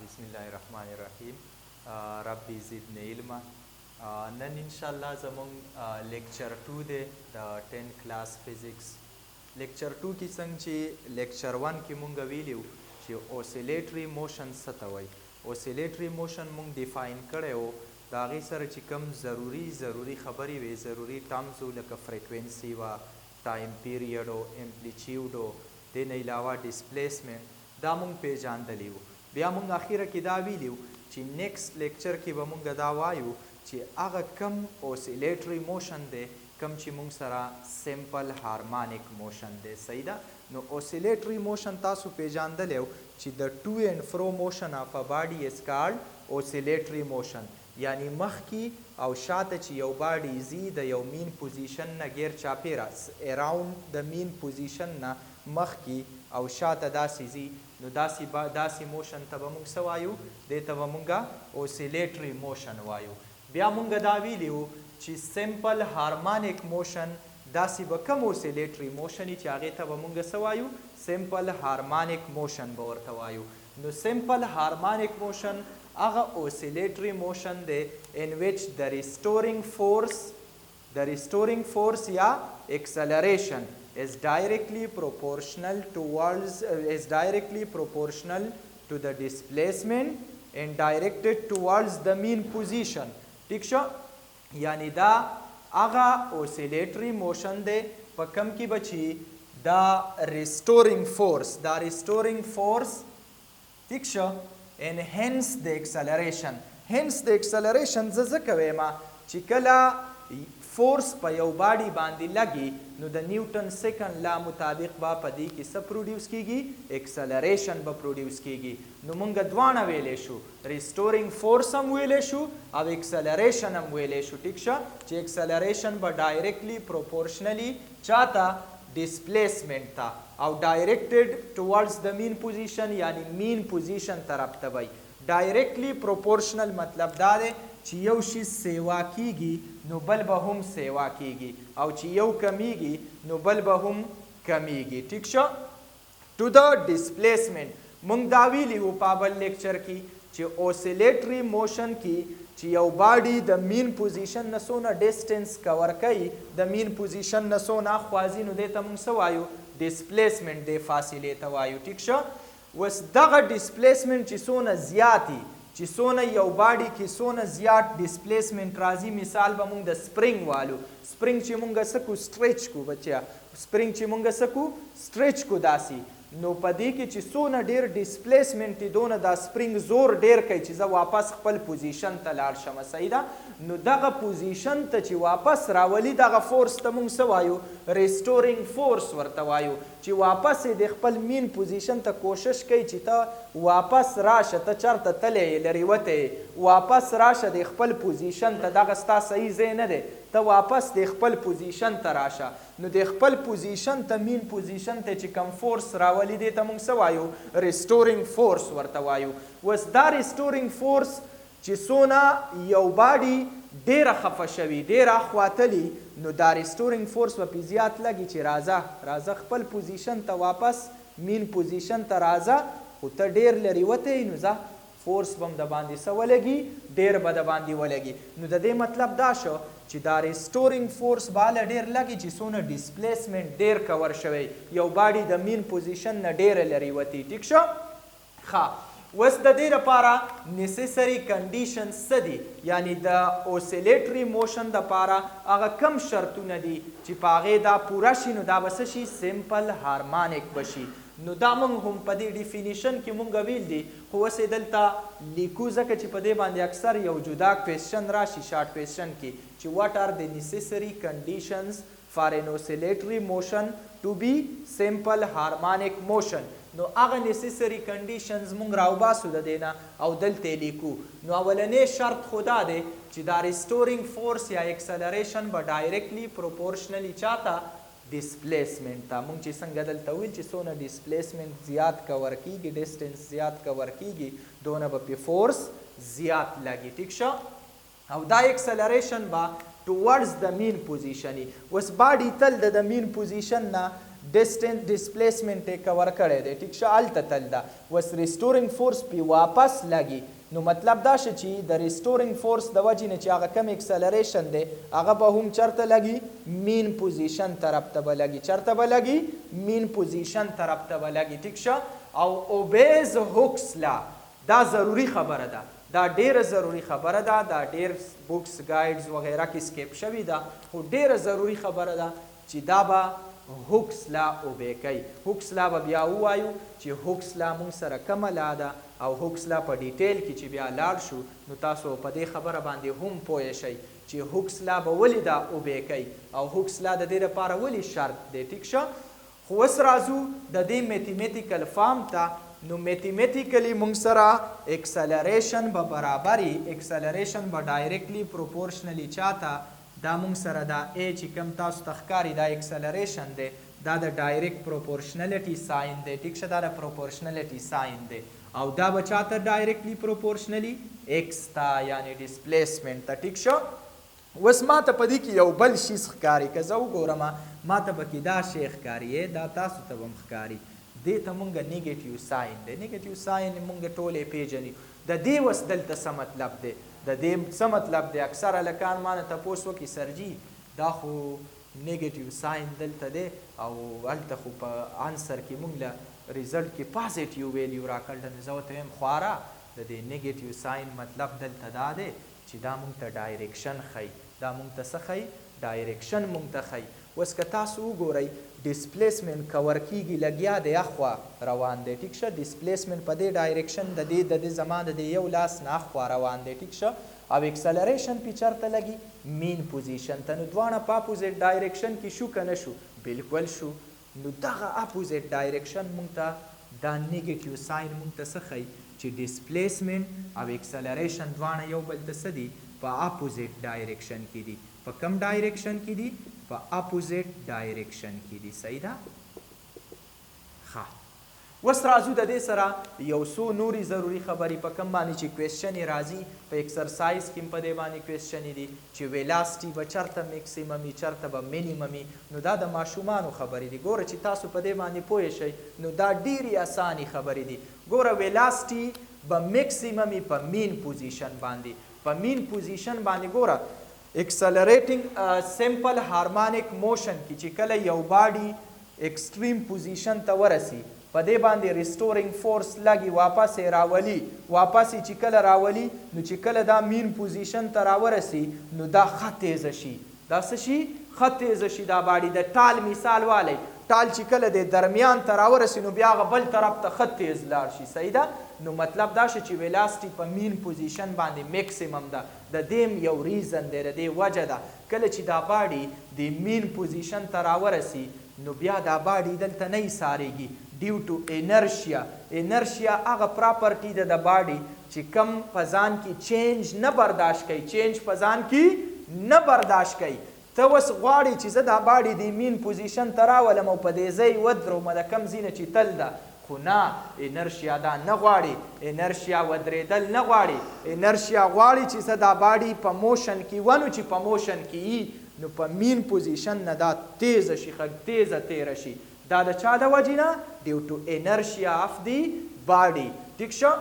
बिस्मिल्लाहिर्रहमानिर्रहीम रब्बी ज़िदनी इल्मा नन इंशाअल्लाह ज़मूंग लेक्चर 2 दे द 10th क्लास फिज़िक्स लेक्चर 2 की संग ची लेक्चर 1 की मुंग वीलियो ची ओसिलेटरी मोशन सतवई ओसिलेटरी मोशन मुंग डिफाइन करे हो दागी सर ची कम ज़रूरी खबरी वे ज़रूरी टर्म्स हो लक फ्रीक्वेंसी वा टाइम पीरियड हो एम्पलीट्यूड हो दिन अलावा डिस्प्लेसमेंट दा मुंग पे जान दलियो बया मुंग आखिर की दा वीलियो ची नेक्स्ट लेक्चर की बमुंग दा वायु ची आगा कम ओसिलेटरी मोशन दे कम ची मुंग सरा सिंपल हार्मोनिक मोशन दे सही दा नो ओसिलेटरी मोशन तासु पे जान दलियो ची the two and fro motion of a body is called oscillatory motion यानी मख की और शात ची यौ बॉडी जी द यौ मीन पोजीशन न गेर चापेरा अराउंड द मीन पोजीशन न मख की और शात दासी जी नो दासी मोशन तब मुंग सवायु दे तब मुंगा ओसिलेटरी मोशन वायु ब्या मुंगा दावी लियो ची सिंपल हार्मोनिक मोशन दासी बकम ओसिलेटरी मोशन ची आगे तब मुंगा सवायु सिंपल हार्मोनिक मोशन बवर्त वायु नो सिंपल हार्मोनिक मोशन आगा ओसिलेटरी मोशन दे in which the restoring force या acceleration is directly proportional to the displacement and directed towards the mean position ठीक शो यानी दा आगा oscillatory motion दे पकम की बची the restoring force ठीक show and hence the acceleration ज़कवेमा चिकला फोर्स पे यौ बॉडी बांधी लगी नो द न्यूटन सेकंड ला मुताबिक बा पदी की सब प्रोड्यूस कीगी एक्सेलरेशन ब प्रोड्यूस कीगी नो मुंग द्वाना वेलेशु रिस्टोरिंग फोर्स हम वेलेशु अब एक्सेलरेशन हम वेलेशु ठीक शा जे एक्सेलरेशन ब डायरेक्टली प्रोपोर्शनली चाहता डिस्प्लेसमेंट था और directed towards the mean position यानी मीन पोजीशन तरफ तबई डायरेक्टली प्रोपोर्शनल मतलब दादे चियौ शी सेवा कीगी नो बल बहुम सेवा कीगी और चियौ कमीगी नो बल बहुम कमीगी ठीक शो टू द डिस्प्लेसमेंट मुंग दावी ली पाबल लेक्चर की ची ओसिलेटरी मोशन की चियौ बॉडी द मीन पोजीशन नसोना डिस्टेंस कवर कई द मीन पोजीशन नसोना ख्वाजी नु दे तम सवायु डिस्प्लेसमेंट दे फासिले तवायु ठीक शो वस दग डिस्प्लेसमेंट ची सोना ज्याती ची सोना यौ बॉडी की सोना ज्यादा डिस्प्लेसमेंट राजी मिसाल बमुंग द स्प्रिंग वालू स्प्रिंग ची मुंग सकू स्ट्रेच को बच्चा स्प्रिंग ची मुंग सकू स्ट्रेच को दासी नो पदी की ची सोना डेर डिस्प्लेसमेंट ती दोना दा स्प्रिंग जोर डेर कई चीजा वापस खपल पोजीशन तलार शमा सईदा नो दगा पोजीशन त ची वापस रावली दगा फोर्स तमुंग सवायु रिस्टोरिंग फोर्स वर्तवायु ची वापस दे खपल मीन पोजीशन त कोशिश कई ची ता वापस राश त चरत तले लरिवते वापस राश दे खपल पोजीशन त दगा स्ता सही जे न दे त वापस दे खपल पोजीशन त राशा नो दे खपल पोजीशन त मीन पोजीशन त ची कम फोर्स रावली दे तमुंग सवायु रिस्टोरिंग फोर्स वर्तवायु वस दा रिस्टोरिंग फोर्स ची सोना यौ बॉडी डेरा खफशवी डेरा ख्वातली नो दा रिस्टोरिंग फोर्स व पिजियात लगी ची राजा खपल पोजीशन त वापस मीन पोजीशन त राजा खुद डेर लरिवते नु जा फोर्स बम द बांधी सवलेगी डेर बद बांधी वलेगी नु दे मतलब दाशो ची दा रिस्टोरिंग फोर्स बाल डेर लगी ची सोना डिस्प्लेसमेंट डेर कवर शवे यौ बॉडी द मीन पोजीशन न डेर लरिवती ठीक शो खा वस द देर पारा नेसेसरी कंडीशन सदी यानी द ओसिलेटरी मोशन द पारा आगा कम शर्तु नदी ची पागे दा पूरा शी नु दा बसशी सिंपल हार्मोनिक बशी नु दा मंग हम पदी डिफिनिशन की मुंग विल दी हो से दलता लिखू जक ची पदे बांधे अक्सर यौ जुदा क्वेश्चन राशि शॉर्ट क्वेश्चन की ची what are the necessary conditions for an oscillatory motion to be simple harmonic motion नो आगा नेसेसरी कंडीशंस मुंग रावबा सुदा देना औ दल तेलिकू नो अवलने शर्त खुदा दे ची दा रिस्टोरिंग फोर्स या एक्सेलरेशन ब डायरेक्टली प्रोपोर्शनली चाहता डिस्प्लेसमेंट था मुंग ची संग दल तविल ची सोना डिस्प्लेसमेंट ज्यादा कवर कीगी डिस्टेंस ज्यादा कवर कीगी दोनों पे फोर्स ज्यादा लगी ठीक शो औ दा एक्सेलरेशन बा टुवर्ड्स द मीन पोजीशन वस बॉडी तल द मीन पोजीशन ना ډیسټنس ډسپلیسمنټ یې کور کړی دی ټیک شه هلته تل ده اوس ریسټورینګ فورس پې واپس لګي نو مطلب دا شه چې د ریسټورینګ فورس د وجې نه چې هغه کم اکسلریشن دی هغه به هم چرته لګي مین پوزیشن طرف ته به لګي چرته به لګي مین پوزیشن طرف ته به لګي ټیک شه او اوبیز هوکس لا دا ضروري خبره ده دا ډیره ضروري خبره ده دا ډیر بوکس ګایډز وغیره کې سکیپ شوي ده خو ډیره ضروري خبره ده چې دا به هوکس لا اوبې کوي هوکس لا به بیا ووایو چې هوکس لا مونږ سره کومه لا ده او هوکس لا په ډیټیل کې چې بیا لاړ شو نو تاسو په دې خبره باندې هم پوه شئ چې هوکس لا به ولې دا اوبې کوي او هوکس لا د دې لپاره ولې شرط دی ټیک شه خو اوس راځو د دې میتھمیټیکل فارم ته نو میتھمیټیکلی مونږ سره اکسلریشن به برابري اکسلریشن به ډایرکټلی پروپورشنلی چاته دا مونږ سره دا ای چې کوم تاسو ته ښکاري دا اکسلریشن دی دا د ډایرکټ پروپورشنلیټي ساین دی ټیک شه دا د پروپورشنلیټي ساین دی او دا به چاته ډایرکټلی پروپورشنلی ایکس ته یعنی ډسپلیسمنټ ته ټیک شه اوس ما ته په دې کې یو بل شي ښکاري که زه وګورم ما ته پکې دا شی ښکاري دا تاسو ته به هم ښکاري دې ته مونږ نیګیټیو ساین دی نیګیټیو ساین مونږ ټولې پیژني د دې اوس دلته څه مطلب دی د دې څه مطلب دی اکثر هلکان ما نه تپوس وکړي سرجي دا خو نیګیټیو ساین دلته دی او هلته خو په آنسر کې مونږ له ریزلټ کې پازیټیو ویلیو راکړل نو زه ورته وایم خواره د دې نیګیټیو ساین مطلب دلته دا دی چې دا مونږ ته ډایرکشن ښیي دا مونږ ته څه ښیي ډایرکشن مونږ ته ښیي اوس که تاسو وګورئ ډسپلیسمنټ کور کیږي لګیا دی اخوا روان دی ټیک شه ډسپلیسمنټ په دې ډایرکشن د دې زما د دې یو لاس نه اخوا روان دی ټیک شه او اکسلریشن پې چېرته لګي مین پوزیشن ته نو دواړه په اپوزیټ ډایرکشن کې شو که نه شو بالکل شو نو دغه اپوزیټ ډایرکشن مونږ ته دا نیګیټیو ساین مونږ ته څه ښیي چې ډسپلیسمنټ او اکسلریشن دواړه یو بل ته څه دي په اپوزیټ ډایرکشن کې دي په کم ډایرکشن کې دي په اپوزیټ ډایرکشن کې دي صحیح ده ښه اوس راځو د دې سره یو څو نورې ضروري خبرې په کم باندې چې کوېسچن یې راځي په ایکسرسایز کې هم په دې باندې کوېسچن دي چې ویلاسټي به چېرته میکسیمم وي چېرته به مینیمم وي نو دا د ماشومانو خبرې دي ګوره چې تاسو په دې باندې پوه شئ نو دا ډېرې اسانې خبرې دي ګوره ویلاسټي به میکسیمم وي په مین پوزیشن باندې په مین پوزیشن باندې ګوره اکسلریټنګ سمپل هارمونیک موشن کې چې کله یو باډي ایکسټریم پوزیشن ته ورسي په دې باندې ریسټورینګ فورس لګي واپس یې راولي واپس یې چې کله راولي نو چې کله دا مین پوزیشن ته راورسي نو دا ښه تیزه شي دا څه شي ښه تیزه شي دا باډي د ټال مثال والی ټال چې کله د درمیان ته راورسي نو بیا هغه بل طرف ته ښه تیز لاړ شي صحیح ده نو مطلب دا شو چې ویلاسټي په مین پوزیشن باندې میکسیمم ده د دې یو ریزن دی د دې وجه ده کله چې دا باډي د مین پوزیشن ته راورسي نو بیا دا باډي دلته نه ایسارېږي ډیو ټو انرشیا انرشیا هغه پراپرټي ده د باډي چې کم په ځان کې چینج نه برداشت کوي چینج په ځان کې نه برداشت کوي ته اوس غواړې چې زه دا باډي د مین پوزیشن ته راولم او په دې ځای ودروم د کم ځای نه چې تل ده خو نه انرشیا دا نه غواړي انرشیا ودرېدل نه غواړي انرشیا غواړي چې زه دا باډي په موشن کې ونو چې په موشن کې وي نو په مین پوزیشن نه دا تیزه شي ښه تیزه تیره شي دا د چا د وجې نه ډیو ټو انرشیا اف دی باډي ټیک شو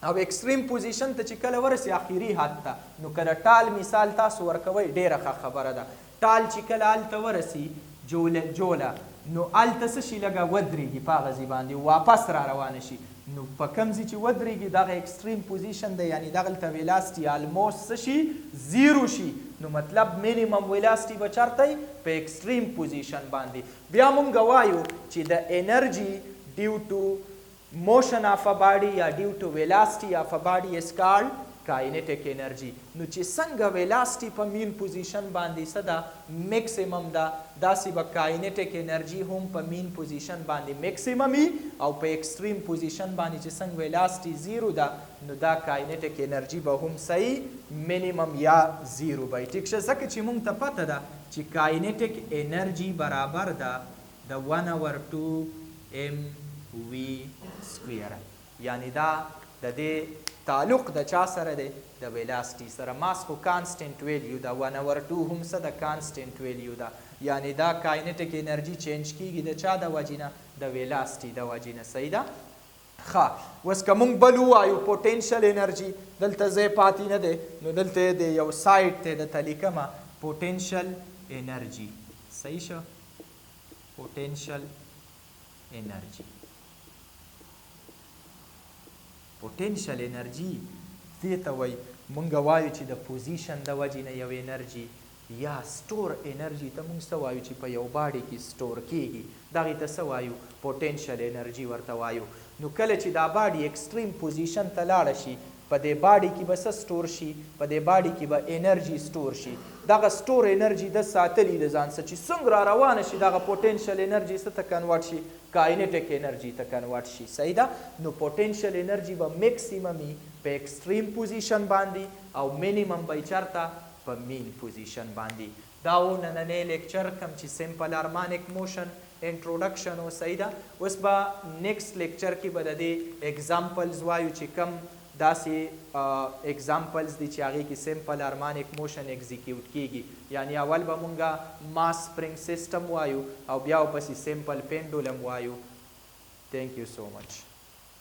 او ایکسټریم پوزیشن ته چې کله ورسي اخري حد ته نو که د ټال مثال تاسو ورکوئ ډېره ښه خبره ده ټال چې کله هلته ورسي جوله نو هلته څه شي لږه ودرېږي په هغه ځای باندې واپس را روانه شي نو په کوم ځای چې ودرېږي دغه ایکسټریم پوزیشن دی یعنی دغلته ویلاسټي آلموست څه شي زیرو شي نو مطلب مینیمم ویلاسټي به چېرته وي په ایکسټریم پوزیشن باندې بیا مونږ وایو چې د انرجي ډیو ټو motion of a body یا due to velocity of a body is called kinetic energy نو چې څنګه velocity په مین پوزیشن باندې څه ده میکسیمم ده داسې به kinetic energy هم په مین پوزیشن باندې میکسیمم وي او په ایکسټریم پوزیشن باندې چې څنګه velocity زیرو ده نو دا kinetic energy به هم صحیح مینیمم یا زیرو به ټیک شه ځکه چې موږ ته پته ده چې kinetic energy برابر ده د 1/2 mv سکویر یعنی دا د دې تعلق د چا سره دی د ویلاسټي سره ماس خو کانسټنټ ویلیو ده 1/2 هم څه د کانسټنټ ویلیو ده یعنی دا کاینټیک انرژي چینج کیږي د چا د وجې نه د ویلاسټي د وجې نه صحیح ده ښه اوس که موږ بل ووایو پوټینشل انرژي دلته ځای پاتې نه دی نو دلته د یو سایډ ته درته لیکمه پوټینشل انرژي صحیح شو پوټینشل انرژي پوټینشل انرژي دې ته وایي مونږ وایو چې د پوزیشن د وجې نه یو انرژي یا سټور انرژي ته مونږ څه وایو چې په یو باډي کې سټور کیږي دغې ته څه وایو پوټینشل انرژي ورته وایو نو کله چې دا باډي ایکسټریم پوزیشن ته لاړه شي په دې باډي کې به څه سټور شي په دې باډي کې به انرژي سټور شي دغه سټور انرژي د ساتلي د ځان څه چې څومره را روانه شي دغه پوټینشل انرژي څه ته کنورټ شي کاینټیک انرژي ته کنورټ شي صحیح ده نو پوټینشل انرژي به میکسیممي په ایکسټریم پوزیشن باندې او مینیمم به چرته په مین پوزیشن باندې دا و نننی لیکچر کم چې سمپل هارمونیک موشن انټروډکشن و صحیح ده اوس به نیکسټ لیکچر کې به د دې ایگزامپلز وایو چې کم داسې ایگزامپلز دي چې هغې کې سمپل هارمونیک موشن ایگزیکیوټ کیږي یعنی اول به مونږه ماس سپرینګ سیسټم وایو او بیا ورپسې سمپل پینډولم وایو تھینک یو سو مچ